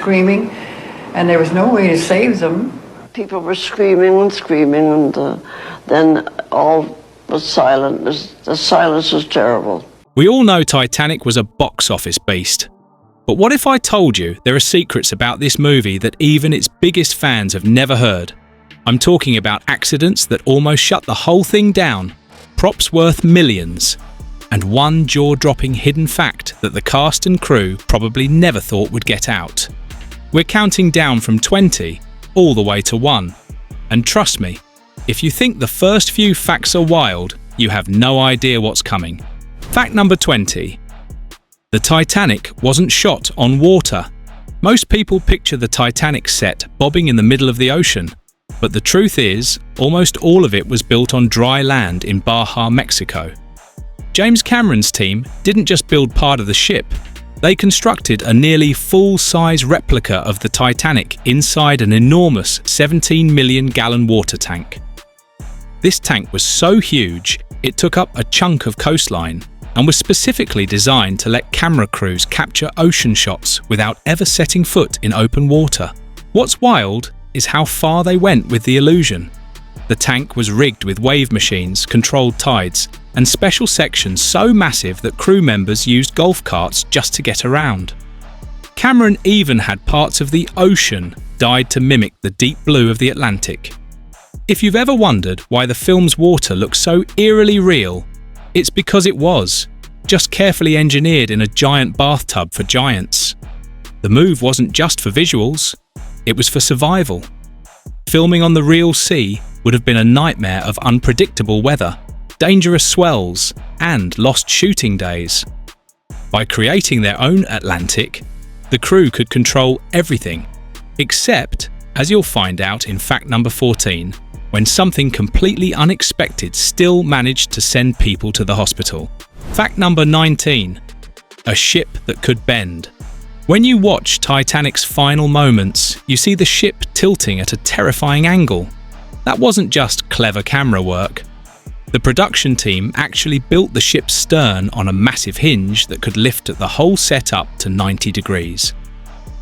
screaming, and there was no way to save them. People were screaming and screaming, and then all was silent. The silence was terrible. We all know Titanic was a box office beast. But what if I told you there are secrets about this movie that even its biggest fans have never heard? I'm talking about accidents that almost shut the whole thing down, props worth millions, and one jaw-dropping hidden fact that the cast and crew probably never thought would get out. We're counting down from 20 all the way to 1. And trust me, if you think the first few facts are wild, you have no idea what's coming. Fact number 20. The Titanic wasn't shot on water. Most people picture the Titanic set bobbing in the middle of the ocean, but the truth is, almost all of it was built on dry land in Baja, Mexico. James Cameron's team didn't just build part of the ship, they constructed a nearly full-size replica of the Titanic inside an enormous 17 million-gallon water tank. This tank was so huge, it took up a chunk of coastline and was specifically designed to let camera crews capture ocean shots without ever setting foot in open water. What's wild is how far they went with the illusion. The tank was rigged with wave machines, controlled tides, and special sections so massive that crew members used golf carts just to get around. Cameron even had parts of the ocean dyed to mimic the deep blue of the Atlantic. If you've ever wondered why the film's water looks so eerily real, it's because it was, just carefully engineered in a giant bathtub for giants. The move wasn't just for visuals, it was for survival. Filming on the real sea would have been a nightmare of unpredictable weather, dangerous swells, and lost shooting days. By creating their own Atlantic, the crew could control everything, except, as you'll find out in fact number 14, when something completely unexpected still managed to send people to the hospital. Fact number 19. A ship that could bend. When you watch Titanic's final moments, you see the ship tilting at a terrifying angle. That wasn't just clever camera work. The production team actually built the ship's stern on a massive hinge that could lift the whole set up to 90 degrees.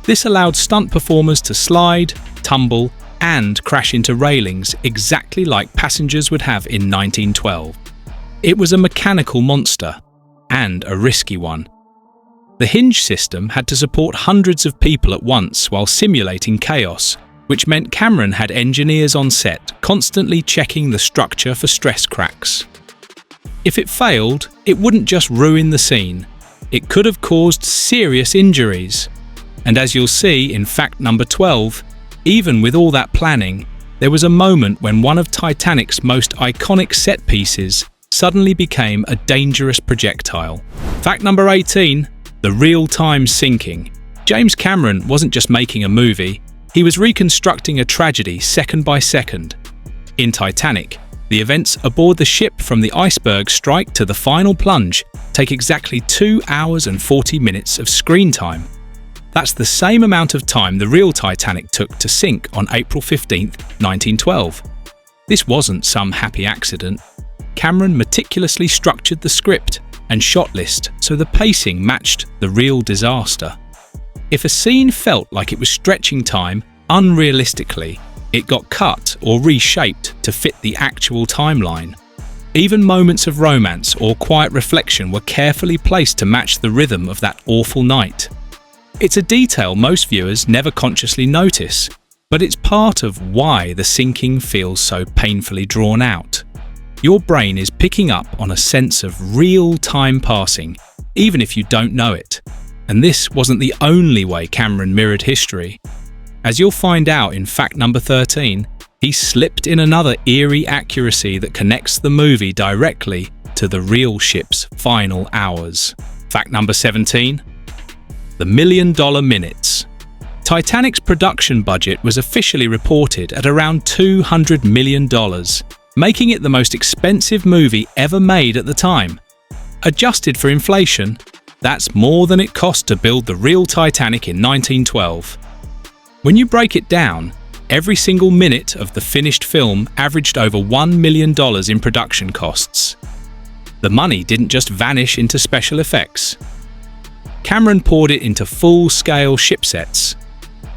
This allowed stunt performers to slide, tumble, and crash into railings exactly like passengers would have in 1912. It was a mechanical monster, and a risky one. The hinge system had to support hundreds of people at once while simulating chaos, which meant Cameron had engineers on set constantly checking the structure for stress cracks. If it failed, it wouldn't just ruin the scene, it could have caused serious injuries. And as you'll see in fact number 12, even with all that planning, there was a moment when one of Titanic's most iconic set pieces suddenly became a dangerous projectile. Fact number 18, the real-time sinking. James Cameron wasn't just making a movie, he was reconstructing a tragedy second by second. In Titanic, the events aboard the ship from the iceberg strike to the final plunge take exactly 2 hours and 40 minutes of screen time. That's the same amount of time the real Titanic took to sink on April 15, 1912. This wasn't some happy accident. Cameron meticulously structured the script and shot list so the pacing matched the real disaster. If a scene felt like it was stretching time unrealistically, it got cut or reshaped to fit the actual timeline. Even moments of romance or quiet reflection were carefully placed to match the rhythm of that awful night. It's a detail most viewers never consciously notice, but it's part of why the sinking feels so painfully drawn out. Your brain is picking up on a sense of real time passing, even if you don't know it. And this wasn't the only way Cameron mirrored history. As you'll find out in fact number 13, he slipped in another eerie accuracy that connects the movie directly to the real ship's final hours. Fact number 17, the $1 million minutes. Titanic's production budget was officially reported at around $200 million, making it the most expensive movie ever made at the time. Adjusted for inflation, that's more than it cost to build the real Titanic in 1912. When you break it down, every single minute of the finished film averaged over $1 million in production costs. The money didn't just vanish into special effects. Cameron poured it into full-scale ship sets,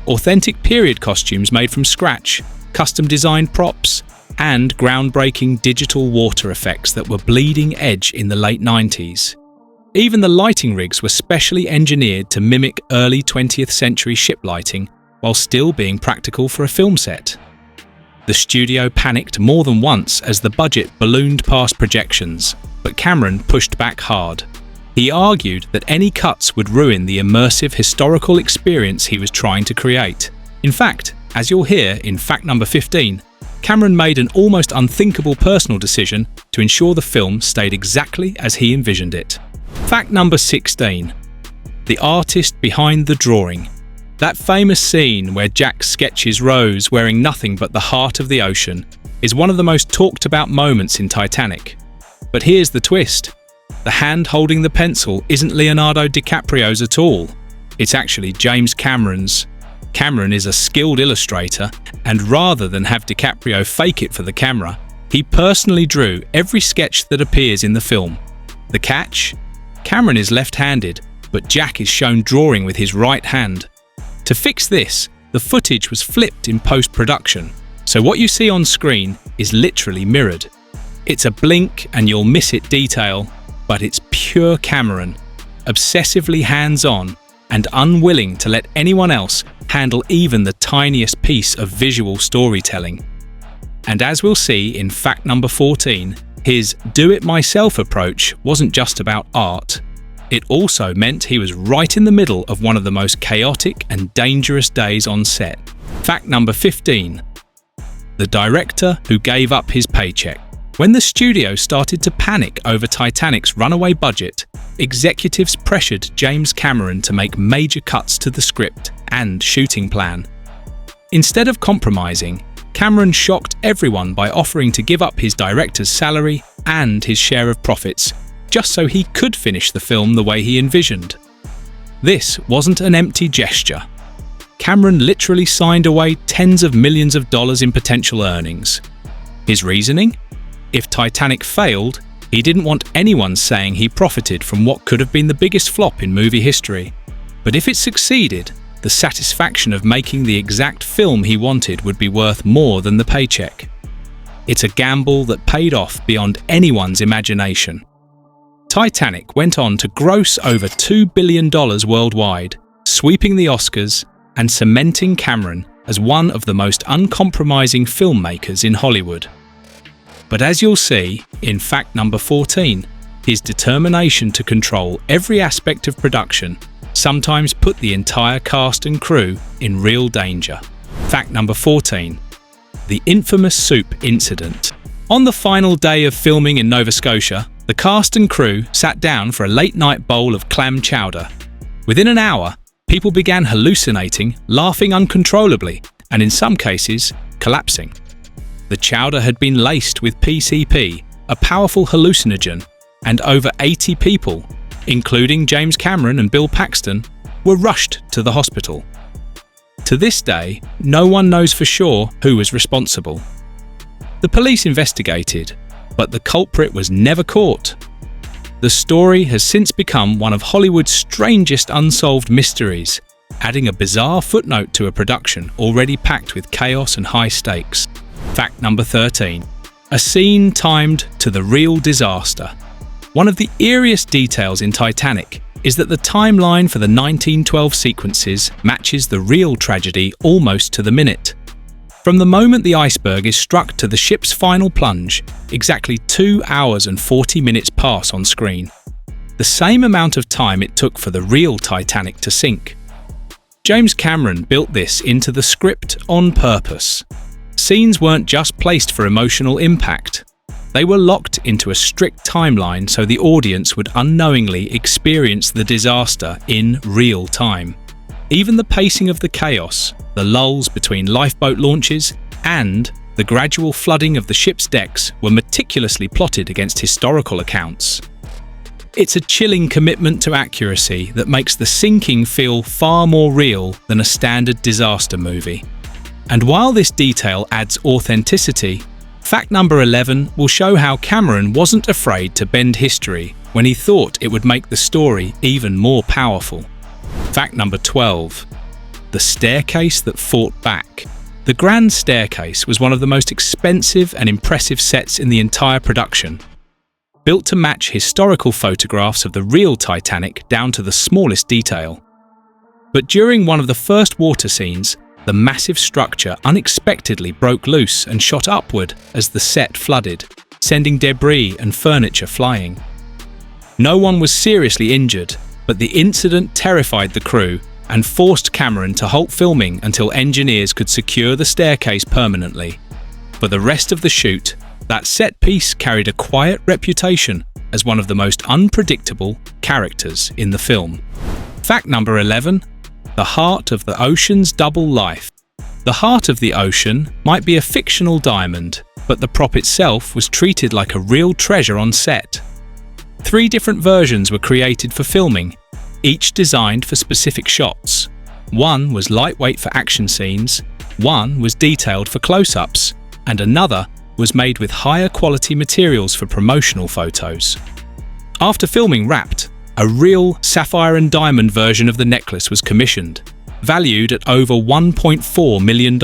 authentic period costumes made from scratch, custom-designed props, and groundbreaking digital water effects that were bleeding edge in the late 90s. Even the lighting rigs were specially engineered to mimic early 20th century ship lighting while still being practical for a film set. The studio panicked more than once as the budget ballooned past projections, but Cameron pushed back hard. He argued that any cuts would ruin the immersive historical experience he was trying to create. In fact, as you'll hear in fact number 15, Cameron made an almost unthinkable personal decision to ensure the film stayed exactly as he envisioned it. Fact number 16. The artist behind the drawing. That famous scene where Jack sketches Rose wearing nothing but the heart of the ocean is one of the most talked about moments in Titanic. But here's the twist. The hand holding the pencil isn't Leonardo DiCaprio's at all. It's actually James Cameron's. Cameron is a skilled illustrator, and rather than have DiCaprio fake it for the camera, he personally drew every sketch that appears in the film. The catch? Cameron is left-handed, but Jack is shown drawing with his right hand. To fix this, the footage was flipped in post-production, so what you see on screen is literally mirrored. It's a blink and you'll miss it detail, but it's pure Cameron, obsessively hands-on and unwilling to let anyone else handle even the tiniest piece of visual storytelling. And as we'll see in fact number 14, his do-it-myself approach wasn't just about art. It also meant he was right in the middle of one of the most chaotic and dangerous days on set. Fact number 15. The director who gave up his paycheck. When the studio started to panic over Titanic's runaway budget, executives pressured James Cameron to make major cuts to the script and shooting plan. Instead of compromising, Cameron shocked everyone by offering to give up his director's salary and his share of profits, just so he could finish the film the way he envisioned. This wasn't an empty gesture. Cameron literally signed away tens of millions of dollars in potential earnings. His reasoning? If Titanic failed, he didn't want anyone saying he profited from what could have been the biggest flop in movie history. But if it succeeded, the satisfaction of making the exact film he wanted would be worth more than the paycheck. It's a gamble that paid off beyond anyone's imagination. Titanic went on to gross over $2 billion worldwide, sweeping the Oscars and cementing Cameron as one of the most uncompromising filmmakers in Hollywood. But as you'll see in fact number 14, his determination to control every aspect of production sometimes put the entire cast and crew in real danger. Fact number 14. The infamous soup incident. On the final day of filming in Nova Scotia, the cast and crew sat down for a late-night bowl of clam chowder. Within an hour, people began hallucinating, laughing uncontrollably, and in some cases, collapsing. The chowder had been laced with PCP, a powerful hallucinogen, and over 80 people, including James Cameron and Bill Paxton, were rushed to the hospital. To this day, no one knows for sure who was responsible. The police investigated, but the culprit was never caught. The story has since become one of Hollywood's strangest unsolved mysteries, adding a bizarre footnote to a production already packed with chaos and high stakes. Fact number 13. A scene timed to the real disaster. One of the eeriest details in Titanic is that the timeline for the 1912 sequences matches the real tragedy almost to the minute. From the moment the iceberg is struck to the ship's final plunge, exactly 2 hours and 40 minutes pass on screen. The same amount of time it took for the real Titanic to sink. James Cameron built this into the script on purpose. Scenes weren't just placed for emotional impact. They were locked into a strict timeline so the audience would unknowingly experience the disaster in real time. Even the pacing of the chaos, the lulls between lifeboat launches, and the gradual flooding of the ship's decks were meticulously plotted against historical accounts. It's a chilling commitment to accuracy that makes the sinking feel far more real than a standard disaster movie. And while this detail adds authenticity, fact number 11 will show how Cameron wasn't afraid to bend history when he thought it would make the story even more powerful. Fact number 12. the staircase that fought back. The grand staircase was one of the most expensive and impressive sets in the entire production. Built to match historical photographs of the real Titanic down to the smallest detail. But during one of the first water scenes, the massive structure unexpectedly broke loose and shot upward as the set flooded, sending debris and furniture flying. No one was seriously injured, but the incident terrified the crew and forced Cameron to halt filming until engineers could secure the staircase permanently. For the rest of the shoot, that set piece carried a quiet reputation as one of the most unpredictable characters in the film. Fact number 11. The heart of the ocean's double life. The heart of the ocean might be a fictional diamond, but the prop itself was treated like a real treasure on set. 3 different versions were created for filming, each designed for specific shots. One was lightweight for action scenes, one was detailed for close-ups, and another was made with higher quality materials for promotional photos. After filming wrapped, a real sapphire and diamond version of the necklace was commissioned, valued at over $1.4 million.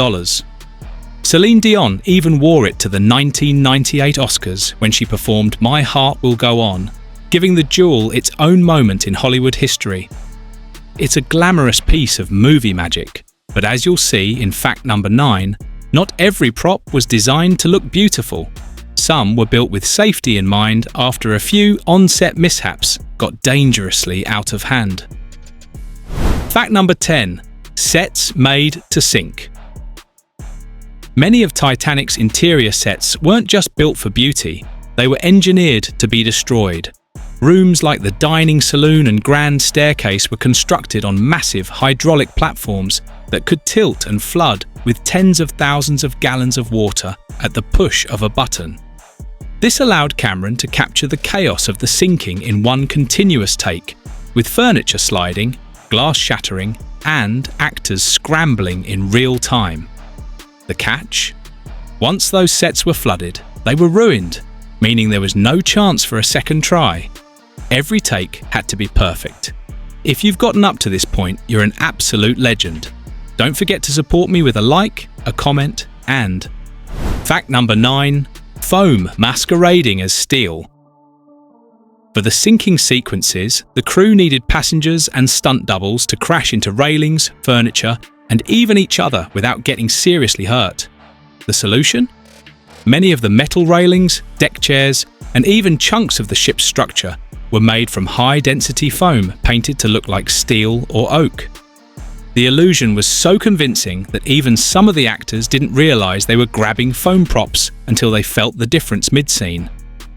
Celine Dion even wore it to the 1998 Oscars when she performed My Heart Will Go On, giving the jewel its own moment in Hollywood history. It's a glamorous piece of movie magic, but as you'll see in fact number 9, not every prop was designed to look beautiful. Some were built with safety in mind after a few on-set mishaps got dangerously out of hand. Fact number 10. Sets made to sink. Many of Titanic's interior sets weren't just built for beauty, they were engineered to be destroyed. Rooms like the dining saloon and grand staircase were constructed on massive hydraulic platforms that could tilt and flood with tens of thousands of gallons of water at the push of a button. This allowed Cameron to capture the chaos of the sinking in one continuous take, with furniture sliding, glass shattering, and actors scrambling in real time. The catch? Once those sets were flooded, they were ruined, meaning there was no chance for a second try. Every take had to be perfect. If you've gotten up to this point, you're an absolute legend. Don't forget to support me with a like, a comment, and... Fact number 9. Foam masquerading as steel. For the sinking sequences, the crew needed passengers and stunt doubles to crash into railings, furniture, and even each other without getting seriously hurt. The solution? Many of the metal railings, deck chairs, and even chunks of the ship's structure were made from high-density foam painted to look like steel or oak. The illusion was so convincing that even some of the actors didn't realize they were grabbing foam props until they felt the difference mid-scene.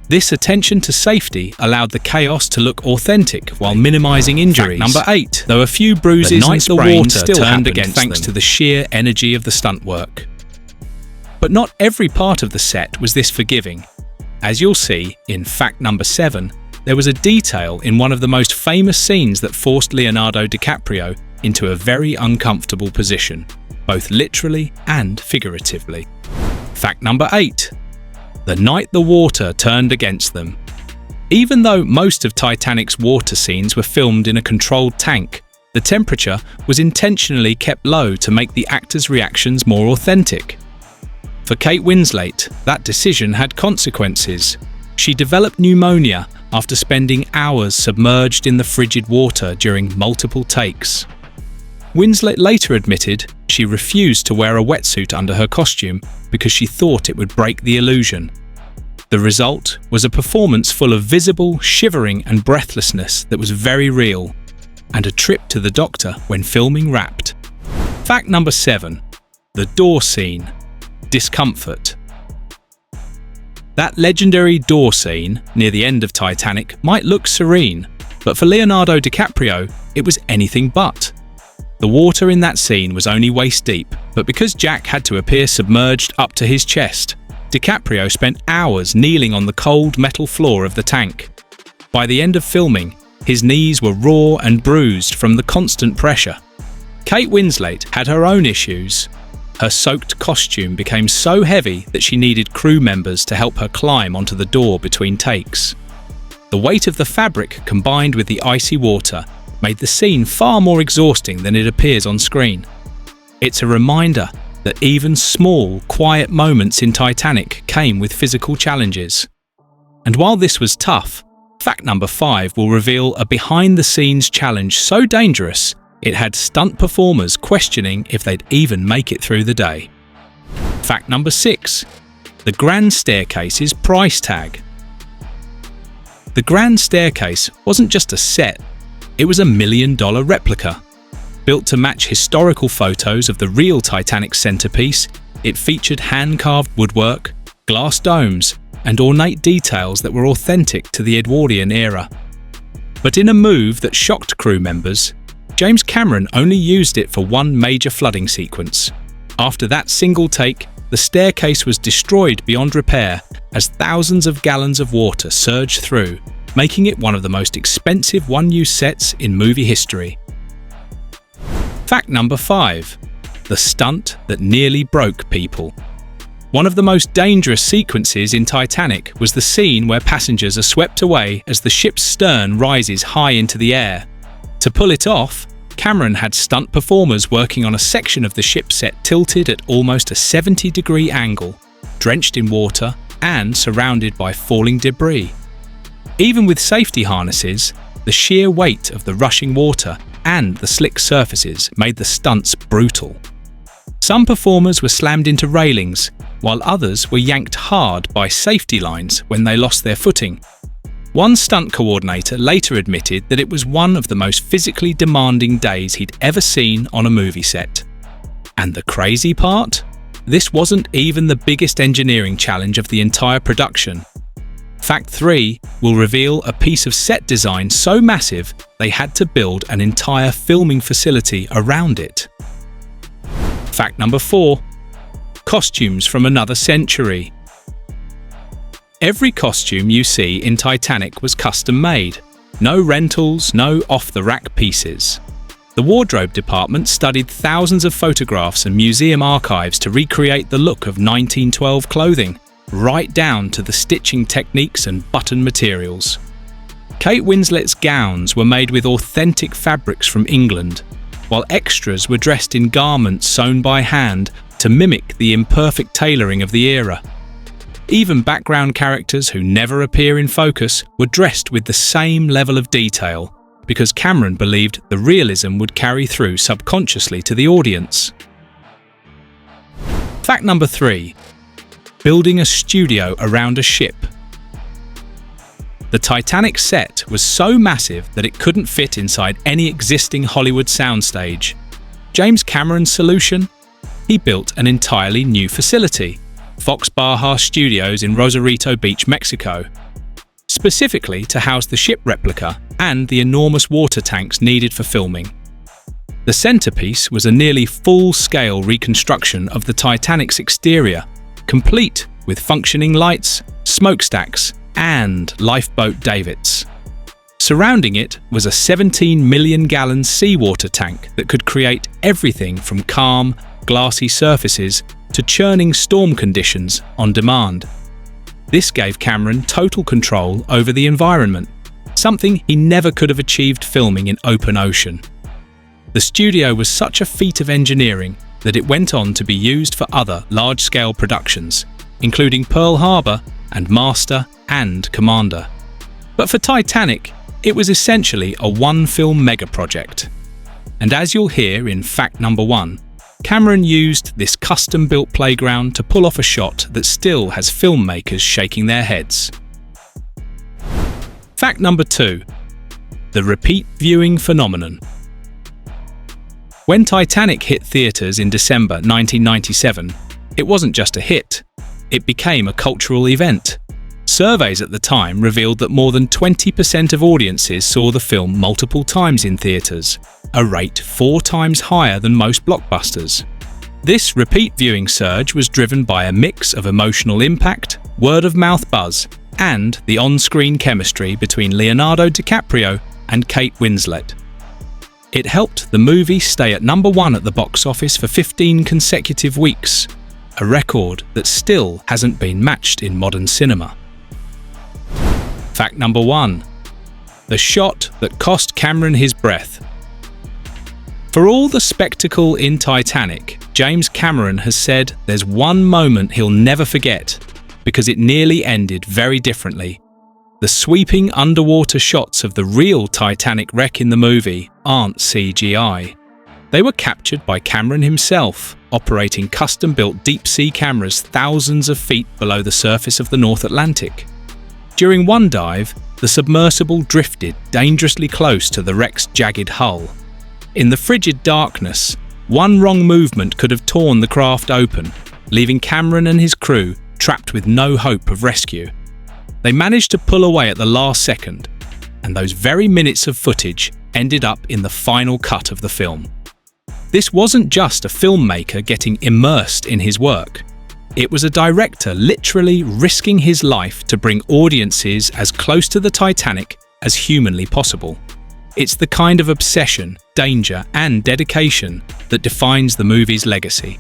This attention to safety allowed the chaos to look authentic while minimizing injuries. Fact number 8. Though a few bruises and sprains still turned against thanks to the sheer energy of the stunt work. But not every part of the set was this forgiving. As you'll see in fact number 7, there was a detail in one of the most famous scenes that forced Leonardo DiCaprio into a very uncomfortable position, both literally and figuratively. Fact number 8. The night the water turned against them. Even though most of Titanic's water scenes were filmed in a controlled tank, the temperature was intentionally kept low to make the actors' reactions more authentic. For Kate Winslet, that decision had consequences. She developed pneumonia after spending hours submerged in the frigid water during multiple takes. Winslet later admitted she refused to wear a wetsuit under her costume because she thought it would break the illusion. The result was a performance full of visible, shivering and breathlessness that was very real, and a trip to the doctor when filming wrapped. Fact number 7. The door scene. Discomfort. That legendary door scene near the end of Titanic might look serene, but for Leonardo DiCaprio, it was anything but. The water in that scene was only waist deep, but because Jack had to appear submerged up to his chest, DiCaprio spent hours kneeling on the cold metal floor of the tank. By the end of filming, his knees were raw and bruised from the constant pressure. Kate Winslet had her own issues. Her soaked costume became so heavy that she needed crew members to help her climb onto the door between takes. The weight of the fabric combined with the icy water made the scene far more exhausting than it appears on screen. It's a reminder that even small, quiet moments in Titanic came with physical challenges. And while this was tough, fact number 5 will reveal a behind-the-scenes challenge so dangerous it had stunt performers questioning if they'd even make it through the day. Fact number 6. The Grand Staircase's price tag. The Grand Staircase wasn't just a set, it was a $1 million replica. Built to match historical photos of the real Titanic centerpiece, it featured hand-carved woodwork, glass domes, and ornate details that were authentic to the Edwardian era. But in a move that shocked crew members, James Cameron only used it for one major flooding sequence. After that single take, the staircase was destroyed beyond repair as thousands of gallons of water surged through, making it one of the most expensive one-use sets in movie history. Fact number 5. The stunt that nearly broke people. One of the most dangerous sequences in Titanic was the scene where passengers are swept away as the ship's stern rises high into the air. To pull it off, Cameron had stunt performers working on a section of the ship set tilted at almost a 70-degree angle, drenched in water and surrounded by falling debris. Even with safety harnesses, the sheer weight of the rushing water and the slick surfaces made the stunts brutal. Some performers were slammed into railings, while others were yanked hard by safety lines when they lost their footing. One stunt coordinator later admitted that it was one of the most physically demanding days he'd ever seen on a movie set. And the crazy part? This wasn't even the biggest engineering challenge of the entire production. Fact 3 will reveal a piece of set design so massive they had to build an entire filming facility around it. Fact number 4. Costumes from another century. Every costume you see in Titanic was custom-made. No rentals, no off-the-rack pieces. The wardrobe department studied thousands of photographs and museum archives to recreate the look of 1912 clothing, right down to the stitching techniques and button materials. Kate Winslet's gowns were made with authentic fabrics from England, while extras were dressed in garments sewn by hand to mimic the imperfect tailoring of the era. Even background characters who never appear in focus were dressed with the same level of detail, because Cameron believed the realism would carry through subconsciously to the audience. Fact number 3. Building a studio around a ship. The Titanic set was so massive that it couldn't fit inside any existing Hollywood soundstage. James Cameron's solution? He built an entirely new facility, Fox Baja Studios in Rosarito Beach, Mexico, specifically to house the ship replica and the enormous water tanks needed for filming. The centerpiece was a nearly full-scale reconstruction of the Titanic's exterior, complete with functioning lights, smokestacks, and lifeboat davits. Surrounding it was a 17-million-gallon seawater tank that could create everything from calm, glassy surfaces to churning storm conditions on demand. This gave Cameron total control over the environment, something he never could have achieved filming in open ocean. The studio was such a feat of engineering that it went on to be used for other large-scale productions, including Pearl Harbor and Master and Commander. But for Titanic, it was essentially a one-film mega-project. And as you'll hear in fact number 1, Cameron used this custom-built playground to pull off a shot that still has filmmakers shaking their heads. Fact number 2. The repeat viewing phenomenon. When Titanic hit theaters in December 1997, it wasn't just a hit, it became a cultural event. Surveys at the time revealed that more than 20% of audiences saw the film multiple times in theaters, a rate 4 times higher than most blockbusters. This repeat viewing surge was driven by a mix of emotional impact, word-of-mouth buzz, and the on-screen chemistry between Leonardo DiCaprio and Kate Winslet. It helped the movie stay at number 1 at the box office for 15 consecutive weeks, a record that still hasn't been matched in modern cinema. Fact number 1. The shot that cost Cameron his breath. For all the spectacle in Titanic, James Cameron has said there's one moment he'll never forget because it nearly ended very differently. The sweeping underwater shots of the real Titanic wreck in the movie aren't CGI. They were captured by Cameron himself, operating custom-built deep-sea cameras thousands of feet below the surface of the North Atlantic. During one dive, the submersible drifted dangerously close to the wreck's jagged hull. In the frigid darkness, one wrong movement could have torn the craft open, leaving Cameron and his crew trapped with no hope of rescue. They managed to pull away at the last second, and those very minutes of footage ended up in the final cut of the film. This wasn't just a filmmaker getting immersed in his work. It was a director literally risking his life to bring audiences as close to the Titanic as humanly possible. It's the kind of obsession, danger, and dedication that defines the movie's legacy,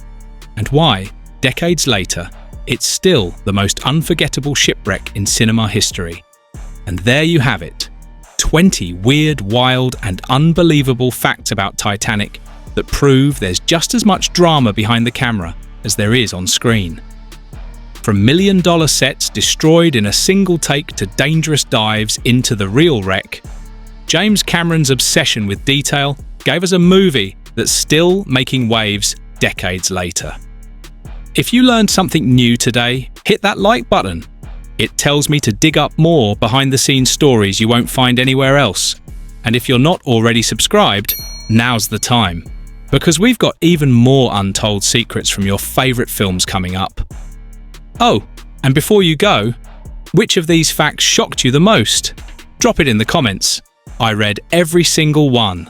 and why, decades later, it's still the most unforgettable shipwreck in cinema history. And there you have it, 20 weird, wild, and unbelievable facts about Titanic that prove there's just as much drama behind the camera as there is on screen. From million-dollar sets destroyed in a single take to dangerous dives into the real wreck, James Cameron's obsession with detail gave us a movie that's still making waves decades later. If you learned something new today, hit that like button. It tells me to dig up more behind-the-scenes stories you won't find anywhere else. And if you're not already subscribed, now's the time, because we've got even more untold secrets from your favourite films coming up. Oh, and before you go, which of these facts shocked you the most? Drop it in the comments. I read every single one.